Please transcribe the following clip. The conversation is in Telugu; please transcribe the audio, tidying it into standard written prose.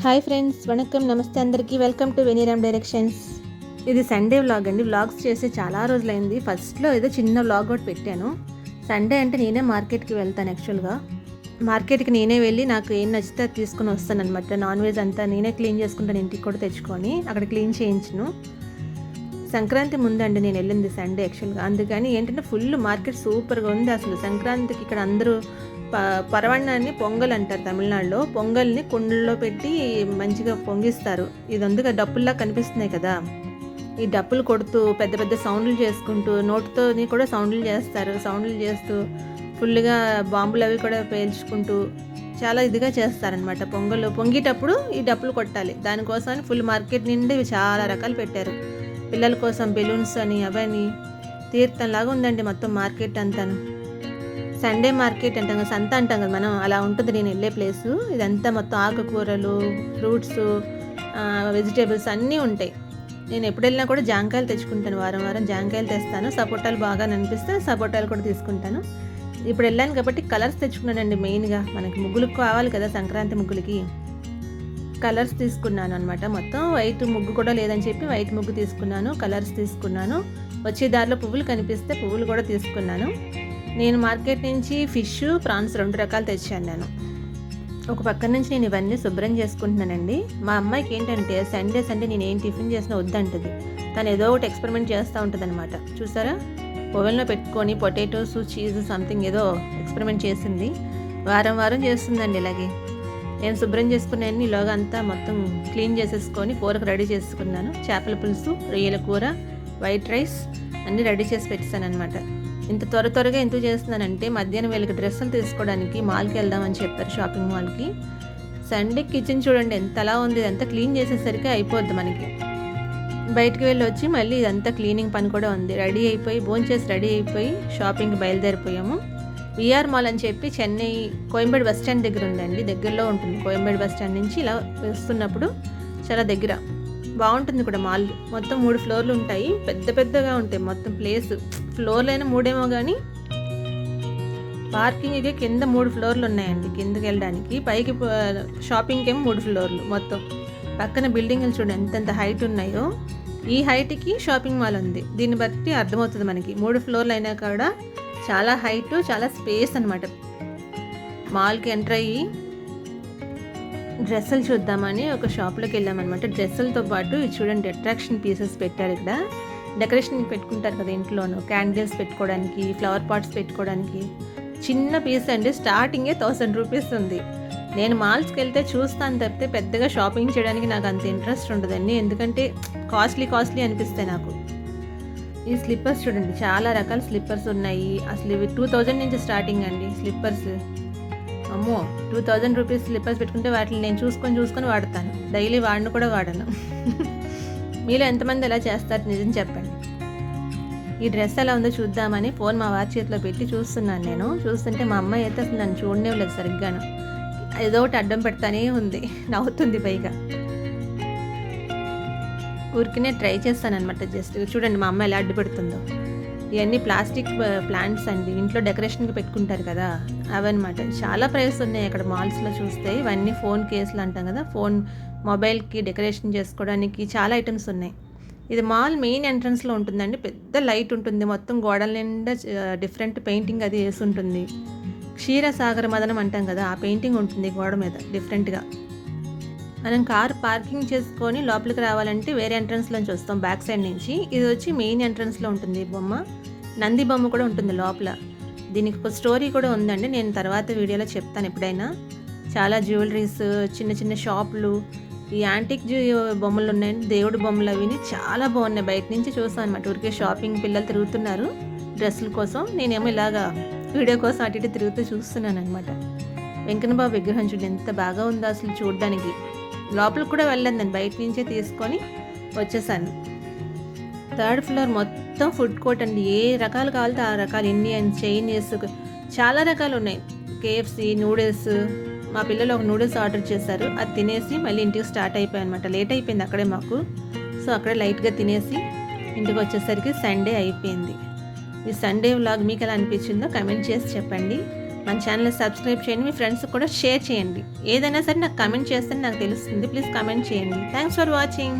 హాయ్ ఫ్రెండ్స్, వణకం, నమస్తే అందరికీ. Welcome to Veniram directions. ఇది సండే వ్లాగ్ అండి. వ్లాగ్స్ చేసి చాలా రోజులైంది. ఫస్ట్లో ఏదో చిన్న వ్లాగ్ ఒకటి పెట్టాను. సండే అంటే నేనే మార్కెట్కి వెళ్తాను. యాక్చువల్గా మార్కెట్కి నేనే వెళ్ళి నాకు ఏం నచ్చితే అది తీసుకుని వస్తాను అనమాట. నాన్ వెజ్ అంతా నేనే క్లీన్ చేసుకుంటాను, ఇంటికి కూడా తెచ్చుకొని అక్కడ క్లీన్ చేయించును. సంక్రాంతి ముందండి నేను వెళ్ళింది సండే యాక్చువల్గా. అందుకని ఏంటంటే ఫుల్ మార్కెట్ సూపర్గా ఉంది అసలు. సంక్రాంతికి ఇక్కడ అందరూ పరవన్నాన్ని పొంగల్ అంటారు తమిళనాడులో. పొంగల్ని కుండల్లో పెట్టి మంచిగా పొంగిస్తారు. ఇది అందుగా డప్పుల్లా కనిపిస్తున్నాయి కదా. ఈ డప్పులు కొడుతూ పెద్ద పెద్ద సౌండ్లు చేసుకుంటూ నోటుతోని కూడా సౌండ్లు చేస్తారు. సౌండ్లు చేస్తూ ఫుల్గా బాంబులు అవి కూడా పేల్చుకుంటూ చాలా ఇదిగా చేస్తారనమాట. పొంగేటప్పుడు ఈ డప్పులు కొట్టాలి. దానికోసమని ఫుల్ మార్కెట్ నిండి చాలా రకాలు పెట్టారు. పిల్లల కోసం బెలూన్స్ అని అవని తీర్థంలాగా ఉందండి మొత్తం మార్కెట్ అంతాను. సండే మార్కెట్ అంటాం కదా, సంత అంటాం కదా మనం, అలా ఉంటుంది నేను వెళ్ళే ప్లేసు. ఇదంతా మొత్తం ఆకుకూరలు, ఫ్రూట్స్, వెజిటేబుల్స్ అన్నీ ఉంటాయి. నేను ఎప్పుడు వెళ్ళినా కూడా జాంకాయలు తెచ్చుకుంటాను. వారం వారం జాంకాయలు తెస్తాను. సపోటాలు బాగా అనిపిస్తే సపోటాలు కూడా తీసుకుంటాను. ఇప్పుడు వెళ్ళాను కాబట్టి కలర్స్ తెచ్చుకున్నానండి. మెయిన్గా మనకి ముగ్గులకు కావాలి కదా, సంక్రాంతి ముగ్గులకి కలర్స్ తీసుకున్నాను అనమాట. మొత్తం వైట్ ముగ్గు కూడా లేదని చెప్పి వైట్ ముగ్గు తీసుకున్నాను. కలర్స్ తీసుకున్నాను. వచ్చే దారిలో పువ్వులు కనిపిస్తే పువ్వులు కూడా తీసుకున్నాను. నేను మార్కెట్ నుంచి ఫిష్, ప్రాన్స్ 2 రకాలు తెచ్చాను నేను. ఒక పక్క నుంచి నేను ఇవన్నీ శుభ్రం చేసుకుంటున్నానండి. మా అమ్మాయికి ఏంటంటే సండే నేను ఏం టిఫిన్ చేసినా వద్దంటుంది. తను ఏదో ఒకటి ఎక్స్పెరిమెంట్ చేస్తూ ఉంటుంది అనమాట. చూసారా, ఓవెన్లో పెట్టుకొని పొటాటోస్, చీజ్ సంథింగ్ ఏదో ఎక్స్పెరిమెంట్ చేసింది. వారం చేస్తుందండి ఇలాగే. నేను శుభ్రం చేసుకున్నాను. ఈలోగా అంతా మొత్తం క్లీన్ చేసేసుకొని కూరకు రెడీ చేసుకున్నాను. చేపల పులుసు, రొయ్యల కూర, వైట్ రైస్ అన్నీ రెడీ చేసి పెట్టేశాను అనమాట. ఇంత త్వరగా ఎందుకు చేస్తున్నానంటే మధ్యాహ్నం వీళ్ళకి డ్రెస్సులు తీసుకోవడానికి మాల్కి వెళ్దామని చెప్పారు, షాపింగ్ మాల్కి. సండే కిచెన్ చూడండి ఎంత అలా ఉంది. ఇదంతా క్లీన్ చేసేసరికి అయిపోద్ది మనకి. బయటికి వెళ్ళి వచ్చి మళ్ళీ ఇదంతా క్లీనింగ్ పని కూడా ఉంది. రెడీ అయిపోయి షాపింగ్కి బయలుదేరిపోయాము. విఆర్ మాల్ అని చెప్పి చెన్నై కోయంబేడు బస్ స్టాండ్ దగ్గర ఉందండి. దగ్గరలో ఉంటుంది. కోయంబేడు బస్ స్టాండ్ నుంచి ఇలా వస్తున్నప్పుడు చాలా దగ్గర బాగుంటుంది కూడా. మాల్ మొత్తం 3 ఫ్లోర్లు ఉంటాయి. పెద్దగా ఉంటాయి మొత్తం. ప్లేస్ ఫ్లోర్లైనా 3 కానీ పార్కింగ్కి కింద 3 ఫ్లోర్లు ఉన్నాయండి. కిందకి వెళ్ళడానికి, పైకి షాపింగ్కి ఏమో 3 ఫ్లోర్లు మొత్తం. పక్కన బిల్డింగ్లు చూడండి ఎంత హైట్ ఉన్నాయో. ఈ హైట్కి షాపింగ్ మాల్ ఉంది. దీన్ని బట్టి అర్థమవుతుంది మనకి 3 ఫ్లోర్లు అయినా కూడా చాలా హైట్, చాలా స్పేస్ అనమాట. మాల్కి ఎంటర్ అయ్యి డ్రెస్సులు చూద్దామని ఒక షాప్లోకి వెళ్ళామన్నమాట. డ్రెస్సులతో పాటు చూడండి అట్రాక్షన్ పీసెస్ పెట్టారు ఇక్కడ. డెకరేషన్ పెట్టుకుంటారు కదా ఇంట్లోనూ, క్యాండిల్స్ పెట్టుకోవడానికి, ఫ్లవర్ పాట్స్ పెట్టుకోవడానికి. చిన్న పీస్ అండి. స్టార్టింగే 1000 రూపీస్ ఉంది. నేను మాల్స్కి వెళ్తే చూస్తాను తప్పితే పెద్దగా షాపింగ్ చేయడానికి నాకు అంత ఇంట్రెస్ట్ ఉండదండి. ఎందుకంటే కాస్ట్లీ అనిపిస్తాయి నాకు. ఈ స్లిప్పర్స్ చూడండి, చాలా రకాల స్లిప్పర్స్ ఉన్నాయి. అసలు ఇవి 2000 నుంచి స్టార్టింగ్ అండి స్లిప్పర్స్. అమ్మో, 2000 రూపీస్ స్లిప్పర్స్ పెట్టుకుంటే వాటిని నేను చూసుకొని వాడతాను. డైలీ కూడా వాడను. మీలో ఎంతమంది ఎలా చేస్తారు నిజం చెప్పండి. ఈ డ్రెస్ ఎలా ఉందో చూద్దామని ఫోన్ మా వారి చేతిలో పెట్టి చూస్తున్నాను. నేను చూస్తుంటే మా అమ్మాయి అయితే అసలు నన్ను చూడనేలేదు సరిగ్గాను. ఏదో ఒకటి అడ్డం పెడతానే ఉంది, నవ్వుతుంది పైగా. ఊరికినే ట్రై చేస్తానమాట. జస్ట్ చూడండి మా అమ్మాయి ఎలా అడ్డు పెడుతుందో. ఇవన్నీ ప్లాస్టిక్ ప్లాంట్స్ అండి, ఇంట్లో డెకరేషన్కి పెట్టుకుంటారు కదా అవన్నమాట. చాలా ప్రైస్ ఉన్నాయి అక్కడ మాల్స్లో చూస్తే. ఇవన్నీ ఫోన్ కేసులు అంటాం కదా, మొబైల్కి డెకరేషన్ చేసుకోవడానికి చాలా ఐటమ్స్ ఉన్నాయి. ఇది మాల్ మెయిన్ ఎంట్రన్స్లో ఉంటుందండి. పెద్ద లైట్ ఉంటుంది. మొత్తం గోడల నిండా డిఫరెంట్ పెయింటింగ్ అది వేసి ఉంటుంది. క్షీరసాగర మదనం అంటాం కదా, ఆ పెయింటింగ్ ఉంటుంది గోడ మీద డిఫరెంట్గా. మనం కార్ పార్కింగ్ చేసుకొని లోపలికి రావాలంటే వేరే ఎంట్రన్స్లోంచి వస్తాం, బ్యాక్ సైడ్ నుంచి. ఇది వచ్చి మెయిన్ ఎంట్రన్స్లో ఉంటుంది. బొమ్మ, నంది బొమ్మ కూడా ఉంటుంది లోపల. దీనికి ఒక స్టోరీ కూడా ఉందండి, నేను తర్వాత వీడియోలో చెప్తాను ఎప్పుడైనా. చాలా జ్యువెలరీస్, చిన్న షాపులు, ఈ యాంటిక్ బొమ్మలు ఉన్నాయండి, దేవుడి బొమ్మలు. అవిని చాలా బాగున్నాయి. బయట నుంచి చూస్తాను అనమాట. ఊరికే షాపింగ్ పిల్లలు తిరుగుతున్నారు డ్రెస్సుల కోసం. నేనేమో ఇలాగా వీడియో కోసం అటు ఇటు తిరుగుతూ చూస్తున్నాను అనమాట. వెంకన్నబాబు విగ్రహం చూడండి ఎంత బాగా ఉందో అసలు చూడడానికి. లోపలికి కూడా వెళ్ళండి, బయట నుంచే తీసుకొని వచ్చేసాను. 3rd ఫ్లోర్ మొత్తం ఫుడ్ కోర్ట్ అండి. ఏ రకాలు కావాలితే ఆ రకాలు, ఇండియన్, చైనీస్ చాలా రకాలు ఉన్నాయి. KFC, noodles. మా పిల్లలు ఒక నూడిల్స్ ఆర్డర్ చేశారు. అది తినేసి మళ్ళీ ఇంటికి స్టార్ట్ అయిపోయాయి అనమాట. లేట్ అయిపోయింది అక్కడే మాకు. సో అక్కడే లైట్గా తినేసి ఇంటికి వచ్చేసరికి సండే అయిపోయింది. ఈ సండే వ్లాగ్ మీకు ఎలా అనిపించిందో కమెంట్ చేసి చెప్పండి. మన ఛానల్ని సబ్స్క్రైబ్ చేయండి, మీ ఫ్రెండ్స్కి కూడా షేర్ చేయండి. ఏదైనా సరే నాకు కమెంట్ చేస్తే నాకు తెలుస్తుంది. ప్లీజ్ కమెంట్ చేయండి. Thanks for watching.